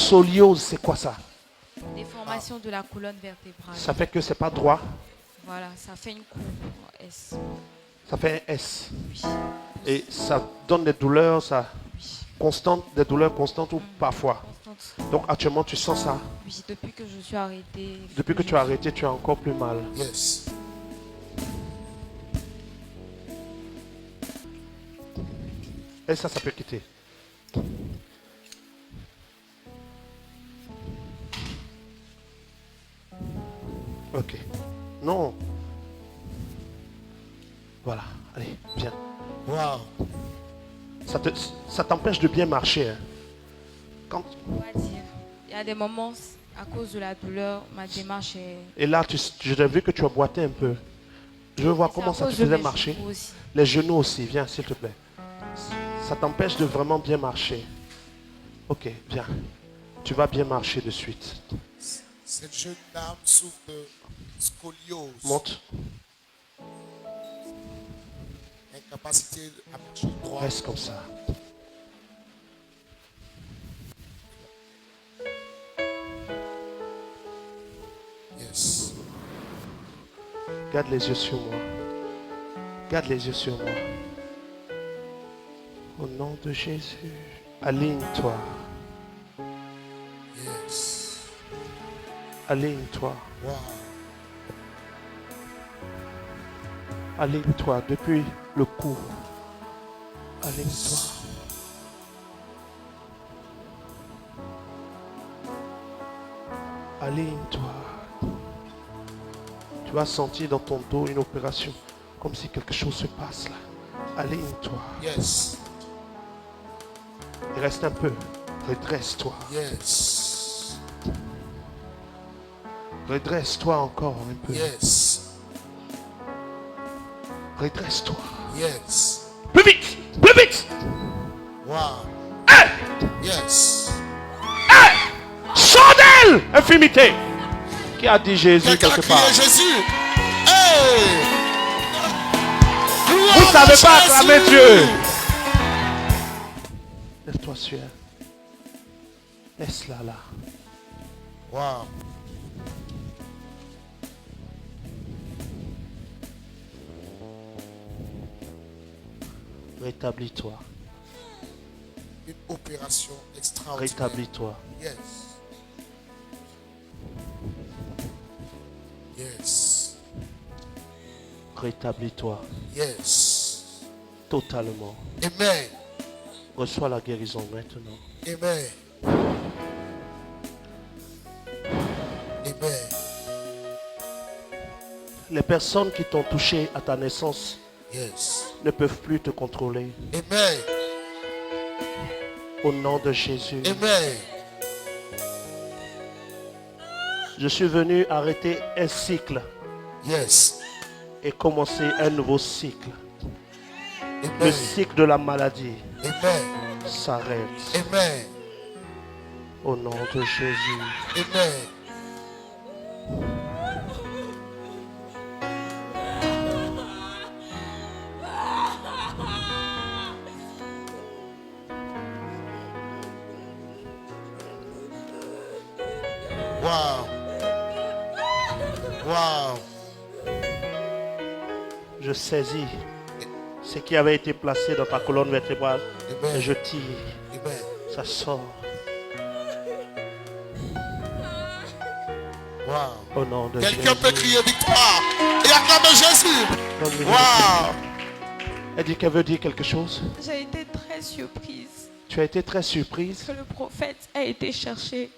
Scoliose, c'est quoi ça? Déformation de la colonne vertébrale. Ça fait que c'est pas droit. Voilà, ça fait une courbe S. Ça fait un S. Oui. Et ça donne des douleurs, ça Oui. constantes, des douleurs constantes ou parfois. Constante. Donc actuellement, tu sens ça. Oui, depuis que je suis arrêtée. Depuis que tu as arrêté, tu as encore plus mal. Yes. Et ça peut quitter. Ok. Non. Voilà. Allez, viens. Wow. Ça t'empêche de bien marcher. Hein. Quand... On va dire. Il y a des moments, à cause de la douleur, ma démarche est. Et là, je t'ai vu que tu as boité un peu. Je veux voir comment ça te faisait marcher. Les genoux aussi, viens s'il te plaît. Ça t'empêche de vraiment bien marcher. Ok, viens. Tu vas bien marcher de suite. Cette jeune dame souffre de scoliose. Monte. Incapacité à marcher droit. Reste comme ça. Yes. Garde les yeux sur moi. Garde les yeux sur moi. Au nom de Jésus, aligne-toi. Yes. Aligne-toi. Wow. Aligne-toi depuis le cou. Aligne-toi. Aligne-toi. Tu as senti dans ton dos une opération, comme si quelque chose se passe là. Aligne-toi. Yes. Il reste un peu. Redresse-toi. Yes. Redresse-toi encore un peu. Yes. Redresse-toi. Yes. Plus vite! Plus vite! Wow. Yes. Chandelle! Infimité! Qui a dit Jésus Quelqu'un a quelque crié part? Jésus. Hey! Vous Gloire ne savez à pas Jésus. acclamer Dieu. Lève-toi sur elle. Laisse-la là. Wow. Rétablis-toi. Une opération extraordinaire. Rétablis-toi. Yes. Yes. Rétablis-toi. Yes. Totalement. Amen. Reçois la guérison maintenant. Amen. Amen. Les personnes qui t'ont touché à ta naissance Yes. ne peuvent plus te contrôler. Amen. Au nom de Jésus. Amen. Je suis venu arrêter un cycle Yes. et commencer un nouveau cycle. Le Amen. cycle de la maladie Amen. s'arrête. Amen. Au nom de Jésus. Amen. Wow. Wow. Je saisis ce qui avait été placé dans ta colonne vertébrale Amen. et je tire. Amen. Ça sort. Wow. Au nom de Quelqu'un peut Jésus. crier victoire et acclamer Jésus. Donne-lui le Wow. Elle dit qu'elle veut dire quelque chose. J'ai été très surprise Tu as été très surprise. que le prophète ait été chercher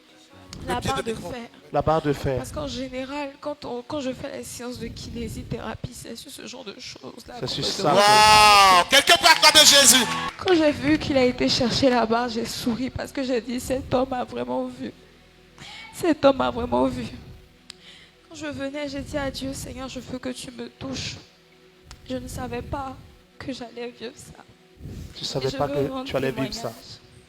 la pied barre de de micro. fer. La barre de fer. Parce qu'en général, quand je fais les séances de kinésithérapie, c'est sur ce genre de choses-là. C'est qu'on sur me ça. demande. Wow. Quelqu'un peut acclamer Jésus. Quand j'ai vu qu'il a été chercher la barre, j'ai souri parce que j'ai dit, cet homme a vraiment vu. Cet homme a vraiment vu. Quand je venais, j'ai dit à Dieu, Seigneur, je veux que tu me touches. Je ne savais pas que j'allais vivre ça. Tu ne Et savais je pas veux que rendre tu allais vivre témoignage, ça.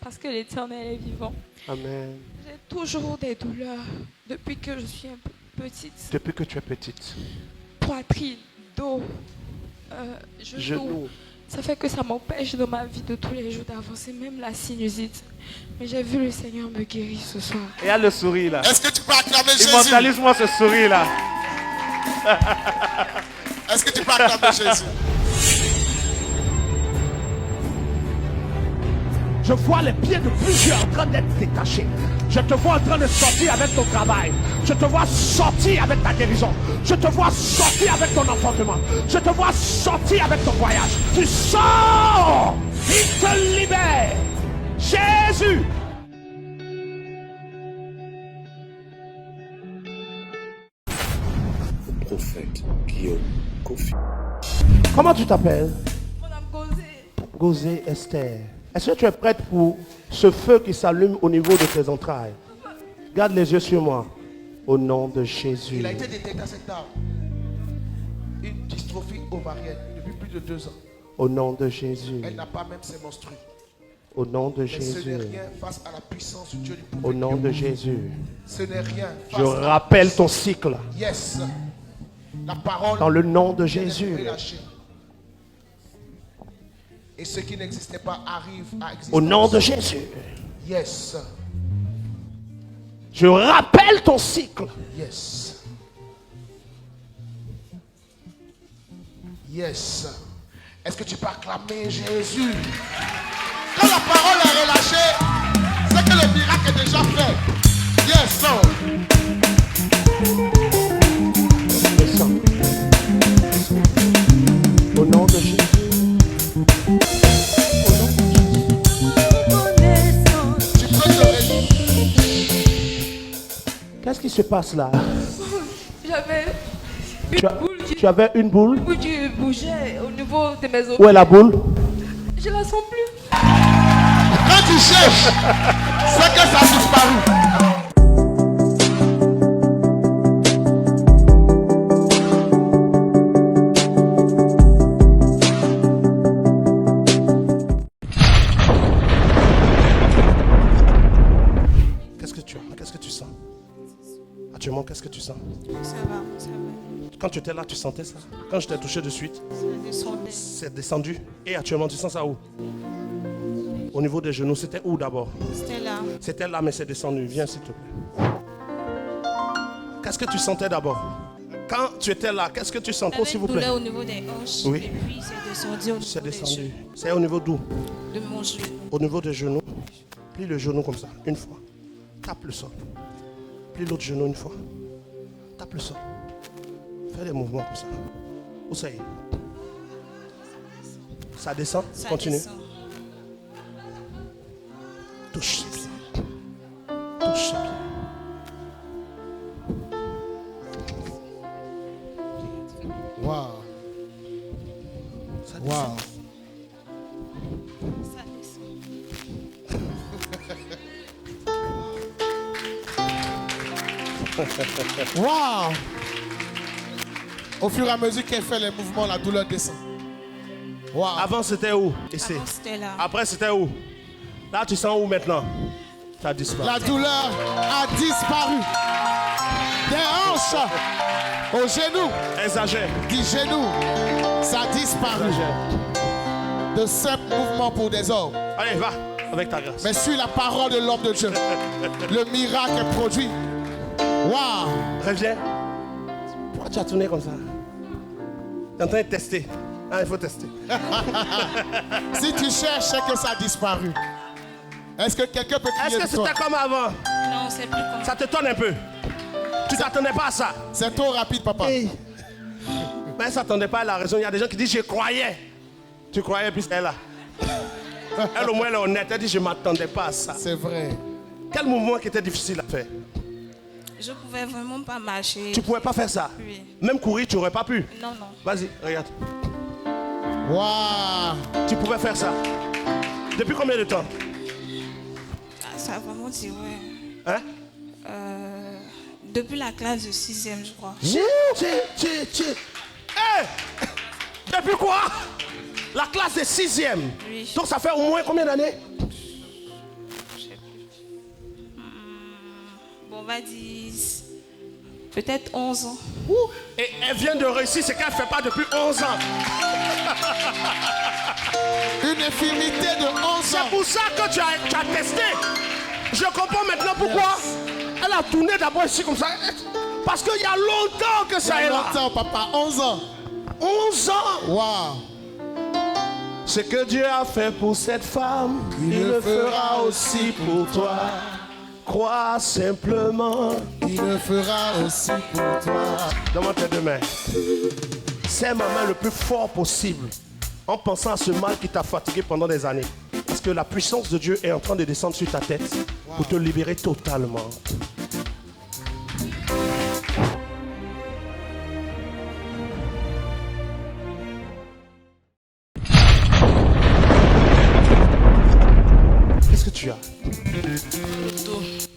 Parce que l'Éternel est vivant. Amen. J'ai toujours des douleurs depuis que je suis un peu petite. Depuis que tu es petite. Poitrine, dos, genoux. Genoux. Ça fait que ça m'empêche dans ma vie de tous les jours d'avancer, même la sinusite. Mais j'ai vu le Seigneur me guérir ce soir. Et il y a le sourire là. Est-ce que tu peux acclamer Jésus? Immortalise-moi ce sourire là. Est-ce que tu peux acclamer Jésus? Je vois les pieds de plusieurs en train d'être détachés. Je te vois en train de sortir avec ton travail. Je te vois sortir avec ta guérison. Je te vois sortir avec ton enfantement. Je te vois sortir avec ton voyage. Tu sors! Il te libère! Jésus! Prophète Guillaume Kofi. Comment tu t'appelles? Madame Gozé. Gozé Esther. Est-ce que tu es prête pour ce feu qui s'allume au niveau de tes entrailles? Garde les yeux sur moi. Au nom de Jésus. Il a été détecté à cette table une dystrophie ovarienne depuis plus de 2 ans. Au nom de Jésus. Elle n'a pas même ses menstrues. Au nom de Mais ce n'est Jésus. rien face à la puissance du Dieu du Au prophète. nom de Jésus. Ce n'est rien face Je rappelle ton cycle. Yes. La parole Dans le nom de vient d'être Jésus. relâchée. Et ce qui n'existait pas arrive à exister. Au nom de Jésus. Yes. Je rappelle ton cycle. Yes. Yes. Est-ce que tu peux acclamer Jésus? Quand la parole est relâchée, c'est que le miracle est déjà fait. Yes. Descends. Au nom de Jésus. Tu peux te réjouir. Qu'est-ce qui se passe là? J'avais Tu avais une boule? qui bougeait au niveau de mes os. Où est la boule? Je la sens plus. Quand tu cherches, c'est que ça a disparu. Qu'est-ce que tu as? Qu'est-ce que tu sens? Actuellement, qu'est-ce que tu sens? Ça va, ça va. Quand tu étais là, tu sentais ça? Quand je t'ai touché de suite, Ça descendait. c'est descendu. Et actuellement, tu sens ça où? Au niveau des genoux, c'était où d'abord? C'était là. C'était là, mais c'est descendu. Viens, s'il te plaît. Qu'est-ce que tu sentais d'abord? Quand tu étais là, qu'est-ce que tu sentais, J'avais s'il une vous plaît? douleur au niveau des hanches. Oui. Et puis c'est descendu au niveau C'est des descendu. genoux. C'est au niveau d'où? De mon genou. Au niveau des genoux. Plie le genou comme ça, une fois. Tape le sol. Plie l'autre genou une fois. Tape le sol. Fais des mouvements comme ça. Où ça y est? Ça descend? Ça Continue. descend. Touche ses pieds. Touche ses pieds. Wow. Ça descend. Wow. Ça descend. Wow. Au fur et à mesure qu'elle fait les mouvements, la douleur descend. Wow. Avant c'était où? Ici. Avant, c'était là. Après c'était où? Là tu sens où maintenant? Ça a disparu. La douleur a disparu. Des hanches au genou, Exagère. du genou, ça a disparu. De simples mouvements pour des hommes. Allez, va avec ta grâce. Mais suis la parole de l'homme de Dieu. Le miracle est produit. Waouh. Reviens. Pourquoi tu as tourné comme ça? Tu es en train de tester. Ah, il faut tester. Si tu cherches, c'est que ça a disparu. Est-ce que quelqu'un peut Est-ce crier que de toi? c'était comme avant? Non, c'est plus comme ça. Ça te tonne un peu. Tu t'attendais pas à ça. C'est trop rapide, papa. Mais elle ne s'attendait pas à la raison. Il y a des gens qui disent je croyais. Tu croyais, puis elle est là. Elle au moins elle est honnête. Elle dit je ne m'attendais pas à ça. C'est vrai. Quel mouvement qui était difficile à faire? Je pouvais vraiment pas marcher. Tu ne pouvais pas faire ça. Oui. Même courir, tu n'aurais pas pu. Non, non. Vas-y, regarde. Waouh. Tu pouvais faire ça. Depuis combien de temps? Ah, ça a vraiment duré. Hein? Depuis la classe de 6e, je crois. Hey! Depuis quoi? La classe est 6e. Oui. Donc ça fait au moins combien d'années? Je sais plus. Bon, on va dire peut-être 11 ans. Et elle vient de réussir ce qu'elle ne fait pas depuis 11 ans. Une infirmité de 11 ans. C'est pour ça que tu as testé. Je comprends maintenant pourquoi elle a tourné d'abord ici comme ça. Parce qu'il y a longtemps que ça Il y est a là. longtemps, papa. 11 ans. 11 ans. Waouh. Ce que Dieu a fait pour cette femme, il le fera aussi pour toi. Crois simplement. Il le fera aussi pour toi. Donne-moi tes deux mains. Serre ma main le plus fort possible en pensant à ce mal qui t'a fatigué pendant des années. Parce que la puissance de Dieu est en train de descendre sur ta tête pour te libérer totalement. Qu'est-ce que tu as?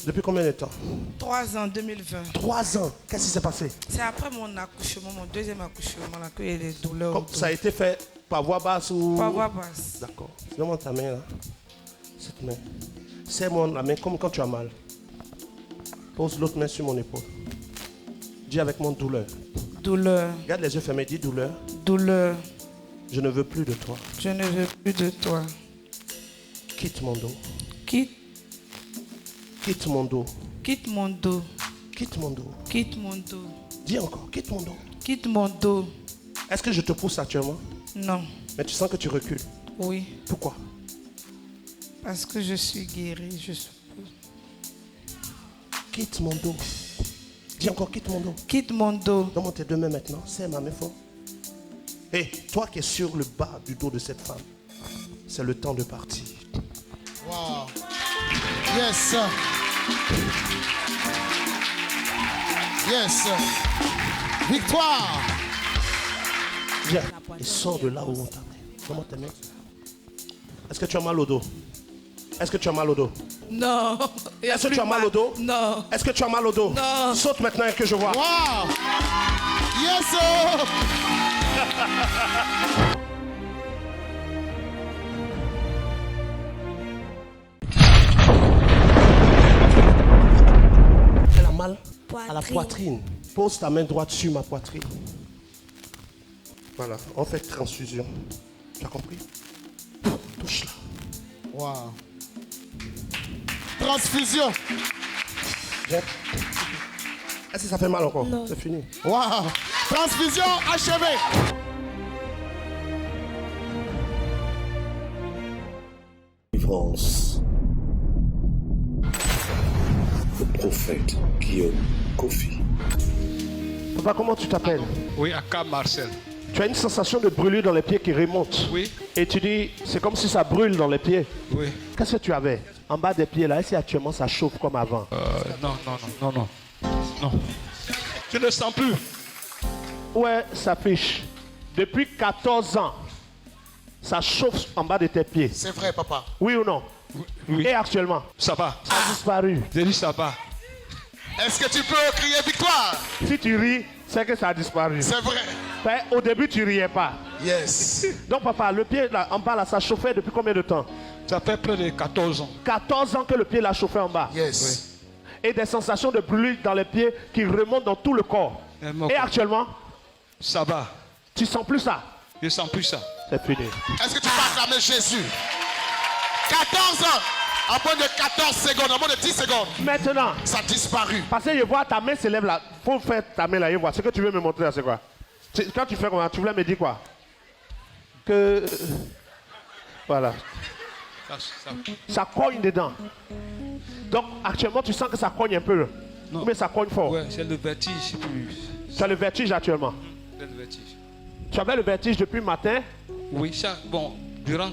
Depuis combien de temps? 3 ans, 2020. 3 ans. Qu'est-ce qui s'est passé? C'est après mon accouchement, mon deuxième accouchement, là, qu'il y a des douleurs. Comme ça a été fait par voie basse ou... Par voie basse. D'accord. Donne-moi ta main là. Cette main. Serre-moi la main comme quand tu as mal. Pose l'autre main sur mon épaule. Dis avec mon douleur. Douleur, Regarde les yeux fermés, dis douleur. douleur, Je ne veux plus de toi. je ne veux plus de toi. Quitte mon dos. Quitte, Quitte mon dos. quitte mon dos, Quitte mon dos. quitte mon dos, Dis encore, quitte mon dos. quitte mon dos. Est-ce que je te pousse actuellement? Non, Mais tu sens que tu recules. oui, Pourquoi? parce que je suis guérie, je suppose. Quitte mon dos. Dis encore, quitte mon dos. Quitte mon dos. Donne-moi tes deux mains maintenant. Serre ma main fort. Et toi qui es sur le bas du dos de cette femme, c'est le temps de partir. Wow. Yes. Yes. Victoire. Viens et sors de là où on t'a mis. Donne-moi tes mains. Est-ce que tu as mal au dos? Est-ce que tu as mal au dos? Non. Est-ce que tu as mal au dos? Non. Est-ce que tu as mal au dos? Non. Saute maintenant et que je vois. Wow. Yes. Oh. Elle a mal à la poitrine. Pose ta main droite sur ma poitrine. Voilà, on fait transfusion. Tu as compris? Touche-la. Wow. Transfusion. Viens. Est-ce que ça fait mal encore? C'est fini. Wow. Transfusion achevée. Délivrance. Le prophète Guillaume Kofi. Papa, comment tu t'appelles? Oui, Aka Marcel. Tu as une sensation de brûlure dans les pieds qui remonte. Oui, Et tu dis, c'est comme si ça brûle dans les pieds. oui. Qu'est-ce que tu avais en bas des pieds là? Est-ce qu'actuellement ça chauffe comme avant? Non. Non. Je ne sens plus. Ouais, ça fiche. Depuis 14 ans, ça chauffe en bas de tes pieds. C'est vrai, papa. Oui ou non? Oui. Et actuellement, Ça va. ça a disparu. J'ai dit ça va. Est-ce que tu peux crier victoire? Si tu ris, c'est que ça a disparu. C'est vrai. Ben, au début, tu riais pas. Yes. Donc, papa, le pied là, en bas, là, ça chauffait depuis combien de temps? Ça fait près de 14 ans. 14 ans que le pied l'a chauffé en bas. Yes. Et des sensations de brûlure dans les pieds qui remontent dans tout le corps. Et actuellement, Ça va. tu sens plus ça. Je sens plus ça. C'est fini. Est-ce que tu peux acclamer Jésus? 14 ans. En moins de 14 secondes, en moins de 10 secondes, Maintenant, ça a disparu. parce que je vois ta main s'élève là. Faut faire ta main là, je vois. Ce que tu veux me montrer là, c'est quoi? Quand tu fais comment? Tu voulais me dire quoi? Que... Voilà. Ça cogne dedans. Donc, actuellement, tu sens que ça cogne un peu. Non. Mais ça cogne fort. Ouais, c'est le vertige. Tu as le vertige actuellement. C'est le vertige. Tu avais le vertige depuis le matin. Oui, ça, bon, durant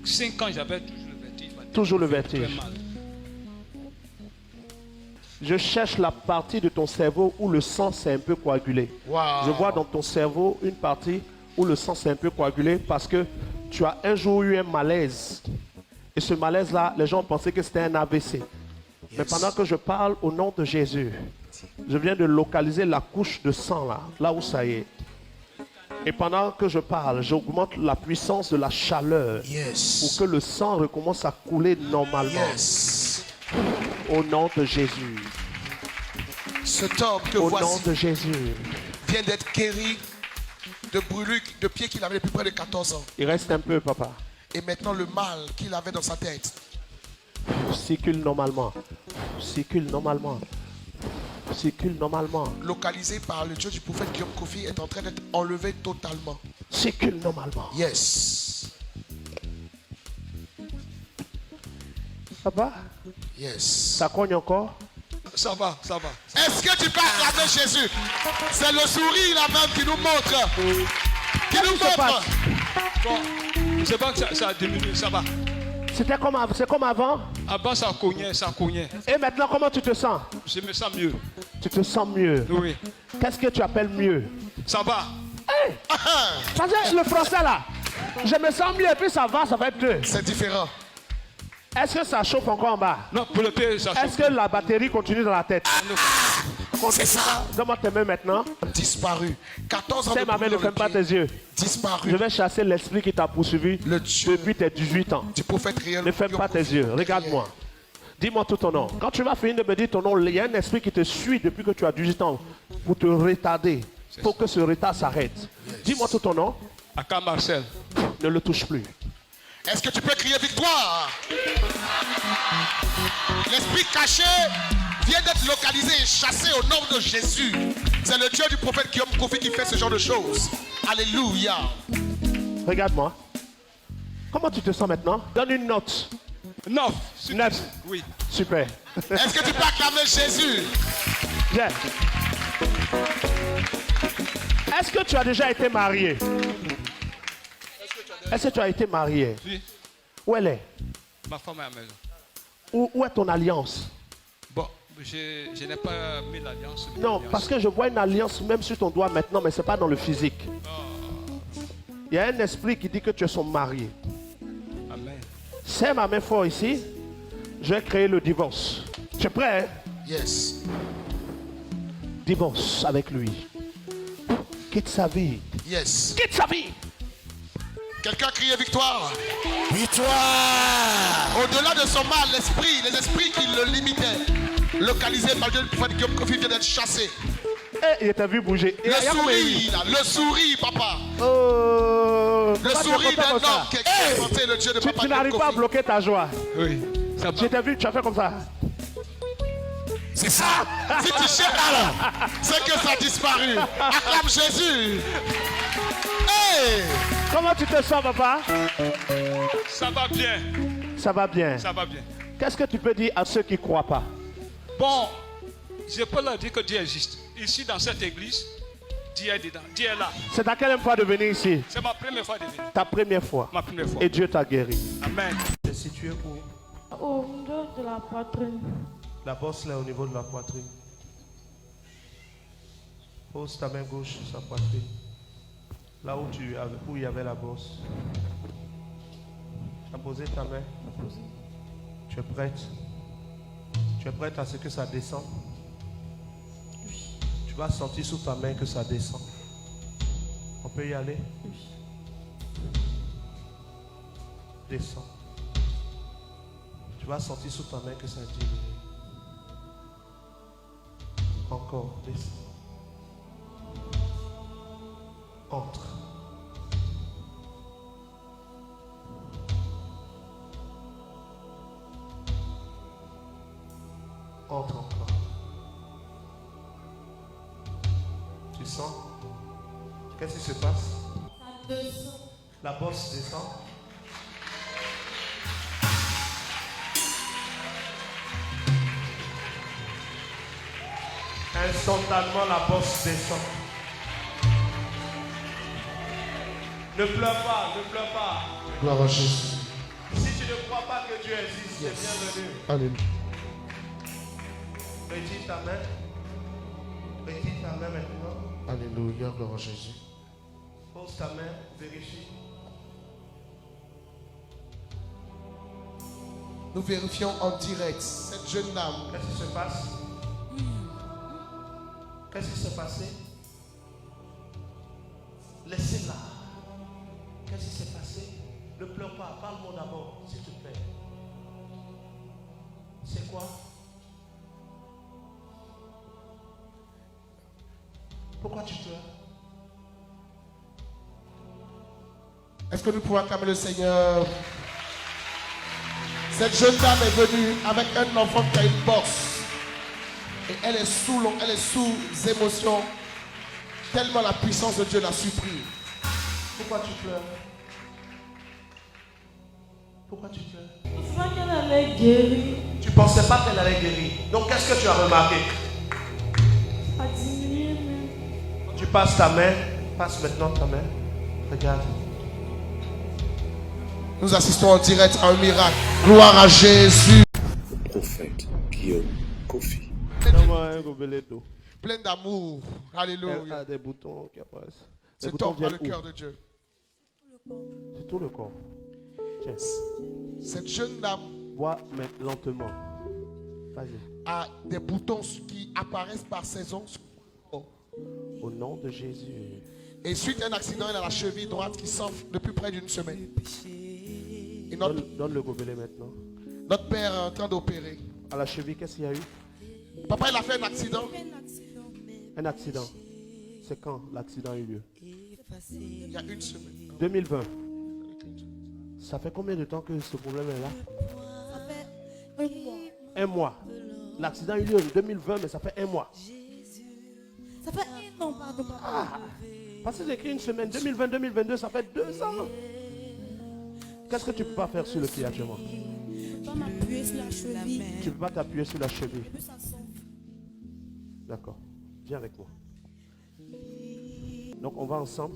5 ans, j'avais toujours le vertige. Maintenant, Toujours le très vertige. mal. Je cherche la partie de ton cerveau où le sang s'est un peu coagulé. Wow. Je vois dans ton cerveau une partie où le sang s'est un peu coagulé parce que tu as un jour eu un malaise. Et ce malaise-là, les gens pensaient que c'était un AVC. Mais pendant que je parle au nom de Jésus, je viens de localiser la couche de sang là où ça y est. Et pendant que je parle, j'augmente la puissance de la chaleur pour que le sang recommence à couler normalement. Yes. Au nom de Jésus. Cet homme que Au nom voici de Jésus. vient d'être guéri de brûlure de pied qu'il avait depuis près de 14 ans. Il reste un peu, papa. Et maintenant le mal qu'il avait dans sa tête. Circule normalement. Circule normalement. Circule normalement. Localisé par le Dieu du prophète Guillaume Kofi est en train d'être enlevé totalement. Circule normalement. Yes. Papa, Yes. ça cogne encore? Ça va, ça va. Est-ce que tu peux acclamer Jésus? C'est le sourire là-même qui nous montre. Qui nous montre. Bon, c'est pas que ça a diminué, ça va. C'était comme avant? Avant, ça cognait, ça cognait. Et maintenant, comment tu te sens? Je me sens mieux. Tu te sens mieux? Oui. Qu'est-ce que tu appelles mieux? Ça va. Hey! Ça veut dire le français là. Je me sens mieux et puis ça va être mieux. C'est différent. Est-ce que ça chauffe encore en bas? Non, pour le pied, ça chauffe. Est-ce que la batterie continue dans la tête? C'est ça. Donne-moi tes mains maintenant. Disparu. 14 ans de C'est ma main, ne brûlure ferme dans pas le pied. tes yeux. Disparu. Je vais chasser l'esprit qui t'a poursuivi Le Dieu depuis tes 18 ans. du prophète réel. Ne ferme pas tes yeux. Regarde-moi. Dis-moi tout ton nom. Quand tu vas finir de me dire ton nom, il y a un esprit qui te suit depuis que tu as 18 ans pour te retarder. Pour que ce retard s'arrête. Dis-moi tout ton nom. Aka Marcel. Ne le touche plus. Est-ce que tu peux crier victoire? L'esprit caché vient d'être localisé et chassé au nom de Jésus. C'est le Dieu du prophète Guillaume Kofi qui fait ce genre de choses. Alléluia. Regarde-moi. Comment tu te sens maintenant? Donne une note. 9. 9. Oui. Super. Est-ce que tu peux acclamer Jésus? Bien. Est-ce que tu as déjà été marié? Est-ce que tu as été marié? Oui. Où elle est? Ma femme est à la maison. Où est ton alliance? Bon, je n'ai pas mis l'alliance. Non, parce que je vois une alliance même sur ton doigt maintenant, mais ce n'est pas dans le physique. Il y a un esprit qui dit que tu es son mari. Amen. C'est ma main fort ici. Je vais créer le divorce. Tu es prêt? Hein? Yes. Divorce avec lui. Quitte sa vie. Yes. Quitte sa vie. Quelqu'un crie victoire. Victoire. Au-delà de son mal, les esprits qui le limitaient, localisés par Dieu du prophète Guillaume Kofi vient d'être chassé. Et il t'a vu bouger. Le sourire, là, le sourire, papa. Oh, Le sourire d'un homme qui a expérimenté le Dieu de papa tu n'arrives Guillaume pas à Kofi. bloquer ta joie. Oui. Ça Je t'ai vu, tu as fait comme ça. C'est ça. Si tu cherches, c'est que ça a disparu. Acclame Jésus. Hey! Comment tu te sens, papa? Ça va bien. Ça va bien. Ça va bien. Qu'est-ce que tu peux dire à ceux qui ne croient pas? Bon, je peux leur dire que Dieu existe. Ici, dans cette église, Dieu est dedans. Dieu est là. C'est ta quelle fois de venir ici? C'est ma première fois de venir. Ta première fois. Ma première fois. Et Dieu t'a guéri. Amen. C'est situé où? Au niveau de la poitrine. La bosse là au niveau de la poitrine. Pose ta main gauche sur sa poitrine. Là où il y avait la bosse. Tu as posé ta main. Tu es prête? Tu es prête à ce que ça descende? Tu vas sentir sous ta main que ça descend. On peut y aller? Descends. Tu vas sentir sous ta main que ça diminue. Encore, descends. Entre. Entre encore. Tu sens? Qu'est-ce qui se passe? La bosse descend. Instantanément, la bosse descend. Ne pleure pas, ne pleure pas. Gloire à Jésus. Si tu ne crois pas que Dieu existe, c'est bienvenu. Alléluia. Retire ta main. Retire ta main maintenant. Alléluia, gloire à Jésus. Pose ta main, vérifie. Nous vérifions en direct cette jeune dame. Qu'est-ce qui se passe? Qu'est-ce qui s'est passé? Laissez-la. Qu'est-ce qui s'est passé? Ne pleure pas. Parle-moi d'abord, s'il te plaît. C'est quoi? Pourquoi tu pleures? Est-ce que nous pouvons acclamer le Seigneur? Cette jeune dame est venue avec un enfant qui a une bosse. Et elle est sous émotion. Tellement la puissance de Dieu l'a surpris. Pourquoi tu pleures? Pourquoi tu pleures? Je pensais qu'elle allait guérir. Tu ne pensais pas qu'elle allait guérir. Donc qu'est-ce que tu as remarqué? À diminuer. Tu passes ta main. Passe maintenant ta main. Regarde. Nous assistons en direct à un miracle. Gloire à Jésus. Le prophète Guillaume Kofi. Plein d'amour. Alléluia. Des boutons qui apparaissent. C'est homme dans le cœur de Dieu. C'est tout le corps. Tiens. Cette jeune dame bois lentement. Vas-y. A des boutons qui apparaissent par saison. Au nom de Jésus. Et suite à un accident, elle a la cheville droite qui s'enfle depuis près d'une semaine. Et donne le gobelet maintenant. Notre père est en train d'opérer. À la cheville, qu'est-ce qu'il y a eu? Papa, il a fait un accident. Un accident. C'est quand l'accident a eu lieu? Il y a une semaine. 2020. Ça fait combien de temps que ce problème est là? Ça fait 1 mois. 1 mois. L'accident a eu lieu en 2020, mais ça fait 1 mois. Ça fait 1 an, pardon. Ah, parce que j'ai écrit une semaine. 2020, 2022, ça fait 2 ans. Qu'est-ce que tu ne peux pas faire sur le pied actuellement? Je ne peux pas m'appuyer sur la cheville. Tu ne peux pas t'appuyer sur la cheville. D'accord. Viens avec moi. Donc on va ensemble.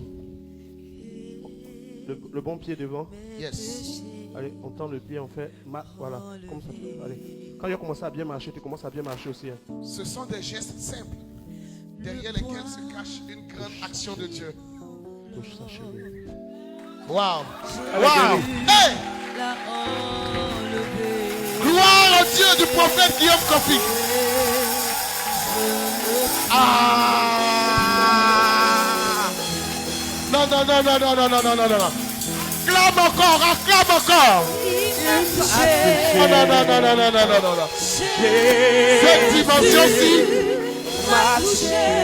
Le bon pied devant. Yes. Allez, on tend le pied, on fait. Voilà. Comme ça. Allez. Quand il a commencé à bien marcher, tu commences à bien marcher aussi. Hein. Ce sont des gestes simples, derrière lesquels se cache une grande action de Dieu. Touche sa cheville. Wow. Wow. Hey! Gloire au Dieu du prophète Guillaume Kofi. Ah! Non, non, non, non, non, non, non, non, non, non. Acclame encore, acclame encore. Non, non, non, non, non, non, non, non, non. Cette dimension-ci.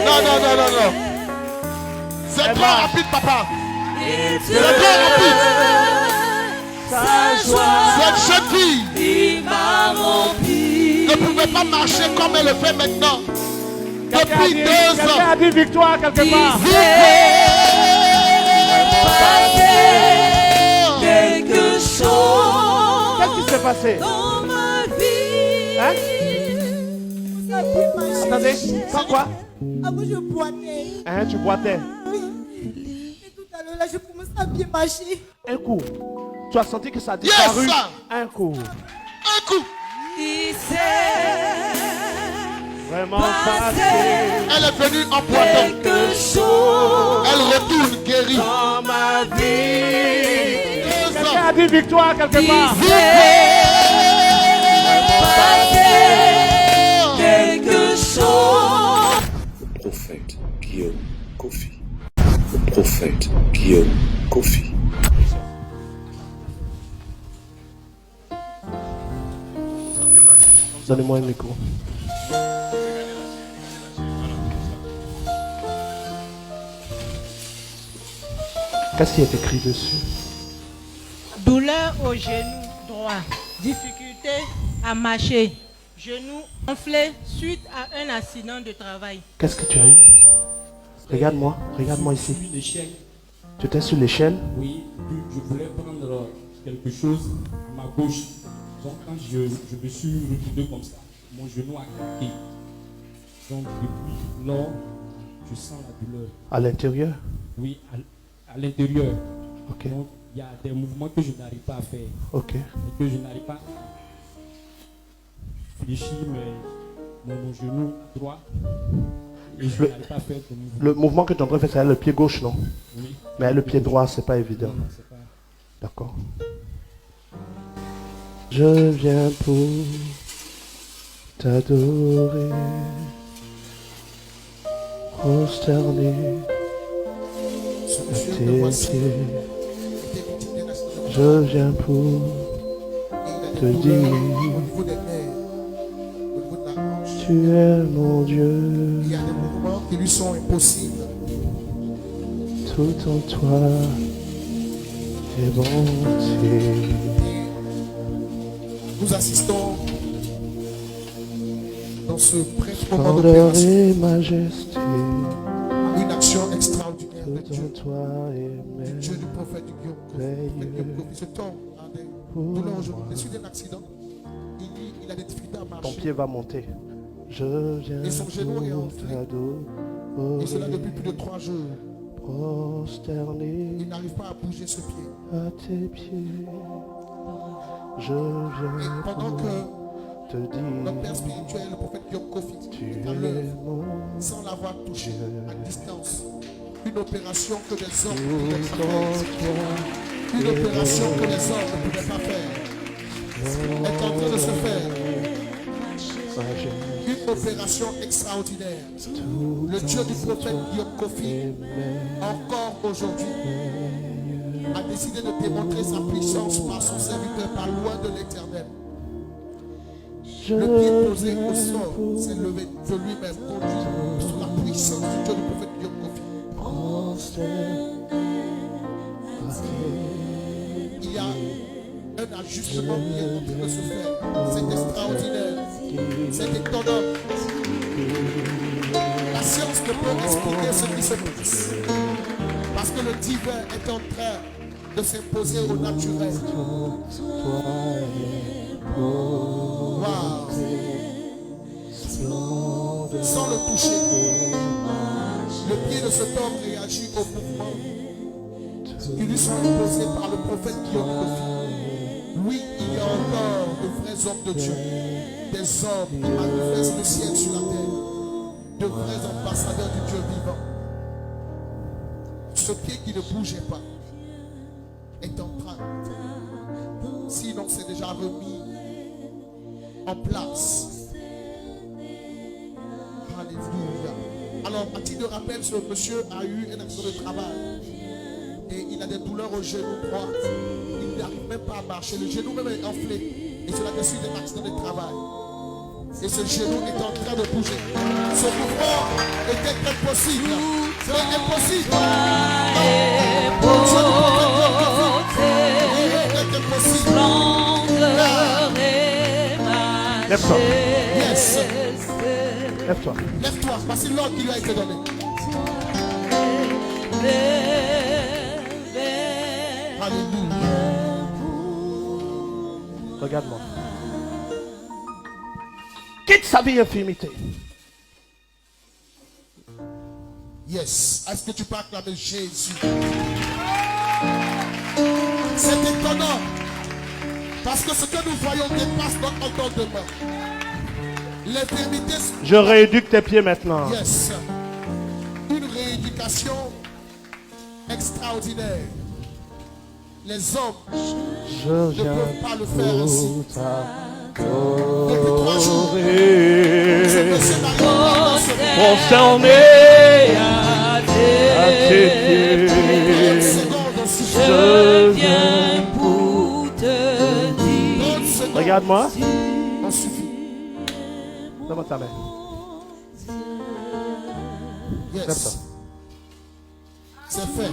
Non, non, non, non, non. C'est trop rapide, papa. C'est trop rapide. Cette jeune fille ne pouvait pas marcher comme elle le fait maintenant. Depuis 2 ans. Quelqu'un a dit victoire quelque part. Quelque chose. Qu'est-ce qui s'est passé? Dans ma vie. Hein? Attendez, sans quoi? Avant je boitais. Hein, tu boitais? Et tout à l'heure là, je commence à bien marcher. Un coup. Tu as senti que ça a disparu? Yes, un coup. Un coup. Vraiment passé. Elle est venue en boitant. Quelque chose. Elle retourne guérie. Dans ma vie. Quelqu'un a dit victoire quelque part. Quelque chose. Le prophète Guillaume Kofi. Le prophète Guillaume Kofi. Donnez-moi un micro. Qu'est-ce qui est écrit dessus? Douleur au genou droit, difficulté à marcher, genou enflé suite à un accident de travail. Qu'est-ce que tu as eu? Regarde-moi ici. Tu étais sur l'échelle? Oui, je voulais prendre quelque chose à ma gauche. Donc quand je me suis retrouvé comme ça, mon genou a craqué. Donc depuis lors, je sens la douleur. À l'intérieur? Oui, à l'intérieur. Ok. Donc il y a des mouvements que je n'arrive pas à faire. Ok. Et que je n'arrive pas à fléchir mon genou droit. Et je n'arrive pas à faire de mouvement. Le mouvement que tu es en train de faire, c'est le pied gauche, non? Oui. Mais le pied droit, c'est pas évident. Non, c'est pas... D'accord. Je viens pour t'adorer, prosterner à tes pieds. Je viens pour te dire, tu es mon Dieu. Il y a des mouvements qui lui sont impossibles. Tout en toi, tes bontés. Nous assistons dans ce bref moment Grandeur d'opération et majesté, à une action extraordinaire de tout Dieu. en toi est Du Dieu du prophète du Guillaume. Ce temps a des douleurs aujourd'hui. Il est suite d'un accident. Il a des difficultés à marcher. Ton pied va monter. Je viens Et son genou est enflé. t'adorer, Et cela depuis plus de 3 jours. prosterné Il n'arrive pas à bouger ce pied. à tes pieds. Je Et viens pendant pour que te dire, notre père spirituel, le prophète Guillaume Kofi, tu à es l'œuvre, mon sans l'avoir touché, à distance, une opération que les hommes tout ne pouvaient pas en faire. toi. Une opération que les hommes ne pouvaient pas faire. Est en train de se faire. Une opération extraordinaire. Le Dieu du prophète Guillaume Kofi, encore aujourd'hui, a décidé de démontrer sa puissance par son serviteur, par loin de l'éternel. Le pied posé au sol s'est levé de lui-même, conduit sous la puissance du Dieu du prophète Guillaume Kofi. Il y a un ajustement qui est en train de se faire. C'est extraordinaire. C'est étonnant. La science ne peut expliquer ce qui se passe. Parce que le divin est en train de s'imposer au naturel. Wow. Sans le toucher, le pied de cet homme réagit au mouvement qui lui sont imposés par le prophète Guillaume Kofi. Oui, il y a encore de vrais hommes de Dieu, des hommes qui manifestent le ciel sur la terre, de vrais ambassadeurs du Dieu vivant. Ce pied qui ne bougeait pas est en train, sinon c'est déjà remis en place. Alléluia. Alors, à titre de rappel, ce monsieur a eu un accident de travail et il a des douleurs au genou droit. Il n'arrive même pas à marcher. Le genou même est enflé et cela est suite d'un accident de travail. Et ce genou est en train de bouger. Ce mouvement était impossible. C'est impossible. Lève-toi. Yes. Lève-toi. Lève-toi. Voici l'ordre qui lui a été donné. Alléluia. Regarde-moi. Quitte sa vie infirmité. Yes. Est-ce que tu peux acclamer Jésus? C'est étonnant. Parce que ce que nous voyons dépasse notre entendement. L'infirmité. Je rééduque tes pieds maintenant. Yes. Une rééducation extraordinaire. Les hommes ne peuvent pas le faire ainsi. Depuis 3 jours, ce monsieur concerné à tes pieds. Je viens pour te dire. Regarde-moi. On suffit. Donne-moi ta main. Yes. Lève-toi. C'est fait.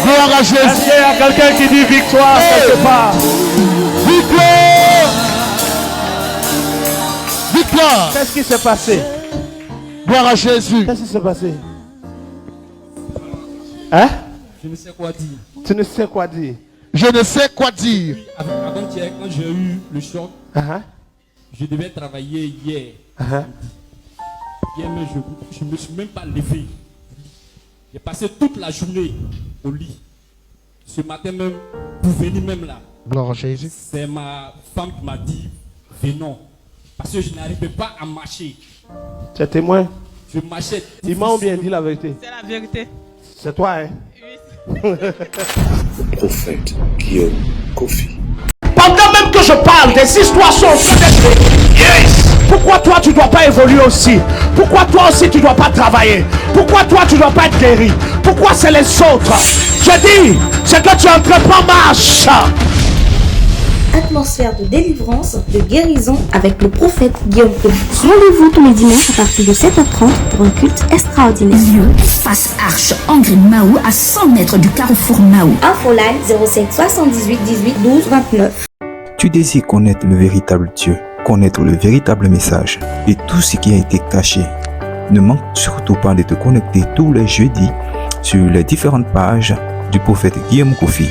Gloire à Jésus. Est-ce qu'il y a quelqu'un qui dit victoire quelque part? Victoire! Victoire! Qu'est-ce qui s'est passé? Gloire à Jésus. Qu'est-ce qui s'est passé? Hein? Je ne sais quoi dire. Tu ne sais quoi dire. Je ne sais quoi dire. Avant-hier, quand j'ai eu le choc, je devais travailler hier. Hier même, je ne me suis même pas levé. J'ai passé toute la journée au lit. Ce matin même, pour venir même là. Gloire à Jésus. C'est ma femme qui m'a dit, venons. Parce que je n'arrivais pas à marcher. Tu es témoin? Je marchais. Ils m'ont bien dit la vérité. C'est la vérité. C'est toi, hein? Le prophète Guillaume Kofi. Pendant même que je parle, des histoires sont en train d'être. Yes! Pourquoi toi tu ne dois pas évoluer aussi? Pourquoi toi aussi tu ne dois pas travailler? Pourquoi toi tu ne dois pas être guéri? Pourquoi c'est les autres? Je dis, c'est que tu entreprends marche. Atmosphère de délivrance, de guérison avec le prophète Guillaume Kofi. Rendez-vous tous les dimanches à partir de 7h30 pour un culte extraordinaire. Lieu, face Arche, Angry Mahou, à 100 mètres du carrefour Mahou. Infoline 05 78 18 12 29. Tu désires connaître le véritable Dieu, connaître le véritable message et tout ce qui a été caché. Ne manque surtout pas de te connecter tous les jeudis sur les différentes pages du prophète Guillaume Kofi.